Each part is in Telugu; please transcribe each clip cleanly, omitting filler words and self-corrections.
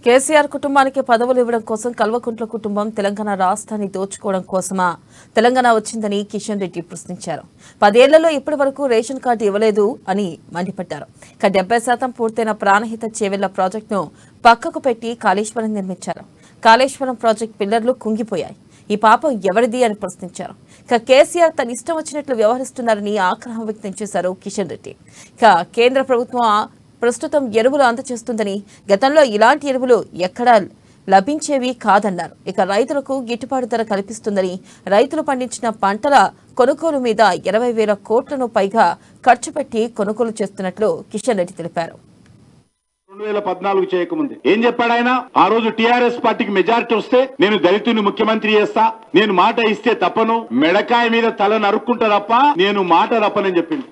కేసీఆర్ కుటుంబానికి పదవులు ఇవ్వడం కోసం కల్వకుంట్ల కుటుంబం తెలంగాణ రాష్ట్రాన్ని దోచుకోవడం కోసమా తెలంగాణ వచ్చిందని కిషన్ రెడ్డి ప్రశ్నించారు. 10 ఏళ్లలో ఇప్పటి వరకు రేషన్ కార్డు ఇవ్వలేదు అని మండిపడ్డారు. 70% పూర్తయిన ప్రాణహిత చేవెళ్ల ప్రాజెక్టును పక్కకు పెట్టి కాళేశ్వరం నిర్మించారు. కాళేశ్వరం ప్రాజెక్టు పిల్లర్లు కుంగిపోయాయి. ఈ పాపం ఎవరిది అని ప్రశ్నించారు. కేసీఆర్ తన ఇష్టం వచ్చినట్లు వ్యవహరిస్తున్నారని ఆగ్రహం వ్యక్తం చేశారు కిషన్ రెడ్డి. కేంద్ర ప్రభుత్వం ప్రస్తుతం ఎరువులు అందజేస్తుందని, గతంలో ఇలాంటి ఎరువులు ఎక్కడా లభించేవి కాదన్నారు. రైతులకు గిట్టుబాటు ధర కల్పిస్తుందని, రైతులు పండించిన పంటల కొనుగోలు మీద 20,000 కోట్లను పైగా ఖర్చు పెట్టి కొనుగోలు చేస్తున్నట్లు కిషన్ రెడ్డి తెలిపారు. 2014 చేయకముందే ఏం చెప్పాడు ఆయన? ఆ రోజు టీఆర్ఎస్ పార్టీకి మెజారిటీ వస్తే నేను దళితుని ముఖ్యమంత్రి చేస్తా, నేను మాట ఇస్తే తప్పను, మెడకాయ మీద తల నరుక్కుంటా తప్ప నేను మాట తప్పనని చెప్పింది.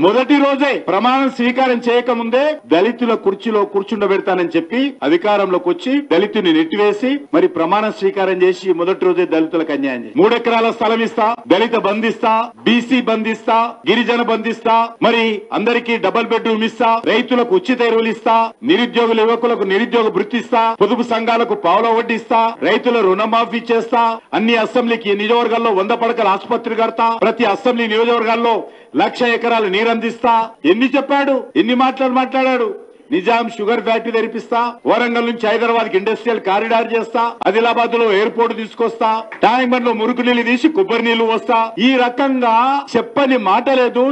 మొదటి రోజే ప్రమాణం స్వీకారం చేయకముందే దళితుల కుర్చీలో కూర్చుండబెడతానని చెప్పి అధికారంలోకి వచ్చి దళితుని నెట్టివేసి మరి ప్రమాణం స్వీకారం చేసి మొదటి రోజే దళితులకు అన్యాయం చేసి 3 ఎకరాల స్థలం ఇస్తా, దళిత బంధిస్తా, బీసీ బంధిస్తా, గిరిజన బంధిస్తా, మరి అందరికీ డబుల్ బెడ్రూమ్ ఇస్తా, రైతులకు ఉచిత ఎరువులు ఇస్తా, నిరుద్యోగుల యువకులకు నిరుద్యోగ వృత్తి ఇస్తా, పొదుపు సంఘాలకు పావుల వడ్డీ ఇస్తా, రైతుల రుణమాఫీ చేస్తా, అన్ని అసెంబ్లీకి నియోజకవర్గాల్లో 100 పడకల ఆసుపత్రి కడతా, ప్రతి అసెంబ్లీ నియోజకవర్గాల్లో 1,00,000 ఎకరాలు నీరందిస్తా. ఎన్ని చెప్పాడు, ఎన్ని మాట్లాడాడు. నిజాం షుగర్ ఫ్యాక్టరీ తెరిపిస్తా, వరంగల్ నుంచి హైదరాబాద్ కి ఇండస్ట్రియల్ కారిడార్ చేస్తా, ఆదిలాబాద్ లో ఎయిర్పోర్ట్ తీసుకొస్తా, ట్యాంక్ బండ్ లో మురుకు నీళ్లు తీసి కొబ్బరి నీళ్లు వస్తా. ఈ రకంగా చెప్పని మాట లేదు.